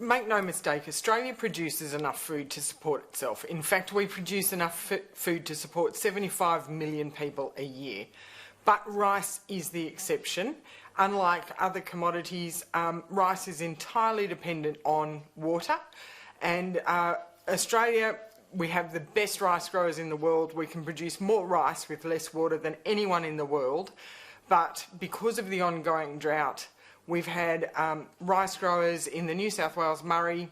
make no mistake, Australia produces enough food to support itself. In fact, we produce enough food to support 75 million people a year. But rice is the exception. Unlike other commodities, rice is entirely dependent on water. And Australia, we have the best rice growers in the world. We can produce more rice with less water than anyone in the world. But because of the ongoing drought, we've had rice growers in the New South Wales-Murray,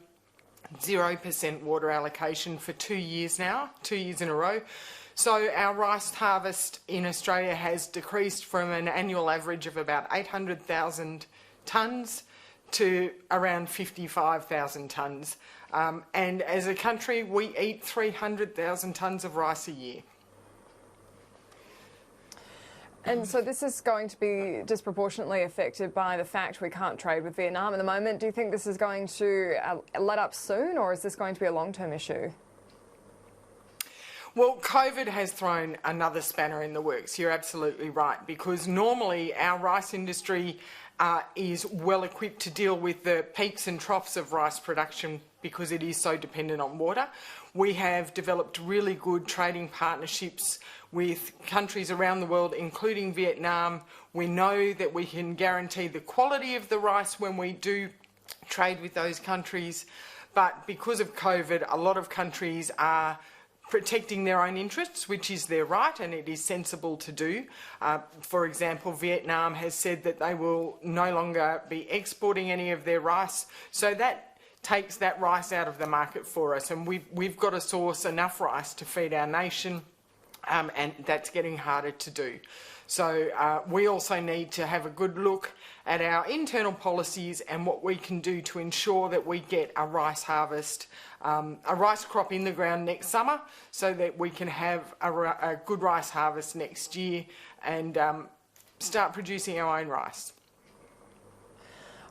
0% water allocation for 2 years now, 2 years in a row. So our rice harvest in Australia has decreased from an annual average of about 800,000 tonnes to around 55,000 tonnes. And as a country, we eat 300,000 tonnes of rice a year. And so this is going to be disproportionately affected by the fact we can't trade with Vietnam at the moment. Do you think this is going to let up soon, or is this going to be a long-term issue? Well, COVID has thrown another spanner in the works. You're absolutely right, because normally our rice industry is well equipped to deal with the peaks and troughs of rice production because it is so dependent on water. We have developed really good trading partnerships with countries around the world, including Vietnam. We know that we can guarantee the quality of the rice when we do trade with those countries. But because of COVID, a lot of countries are protecting their own interests, which is their right, and it is sensible to do. For example, Vietnam has said that they will no longer be exporting any of their rice, so that takes that rice out of the market for us, and we've got to source enough rice to feed our nation, and that's getting harder to do. So we also need to have a good look at our internal policies and what we can do to ensure that we get a rice harvest, a rice crop in the ground next summer, so that we can have a good rice harvest next year and start producing our own rice.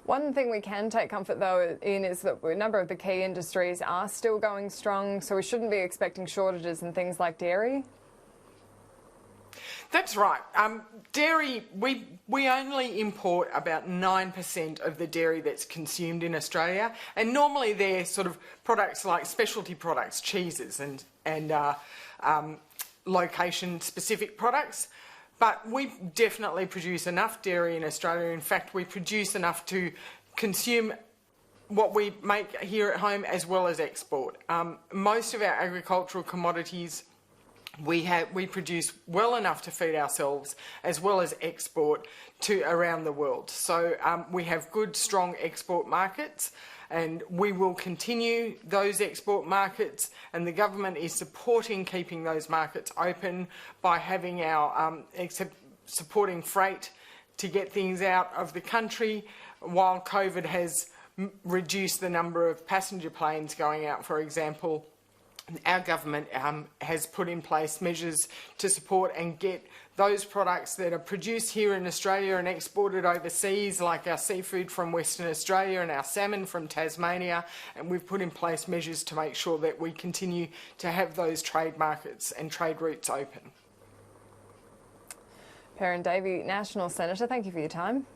One thing we can take comfort, though, in is that a number of the key industries are still going strong, so we shouldn't be expecting shortages in things like dairy. That's right. Dairy, we only import about 9% of the dairy that's consumed in Australia, and normally they're sort of products like specialty products, cheeses and location-specific products. But we definitely produce enough dairy in Australia. In fact, we produce enough to consume what we make here at home as well as export. Most of our agricultural commodities we produce well enough to feed ourselves as well as export to around the world. So we have good, strong export markets, and we will continue those export markets, and the government is supporting keeping those markets open by having our supporting freight to get things out of the country, while COVID has reduced the number of passenger planes going out, for example. Our government has put in place measures to support and get those products that are produced here in Australia and exported overseas, like our seafood from Western Australia and our salmon from Tasmania, and we've put in place measures to make sure that we continue to have those trade markets and trade routes open. Perin Davey, National Senator, thank you for your time.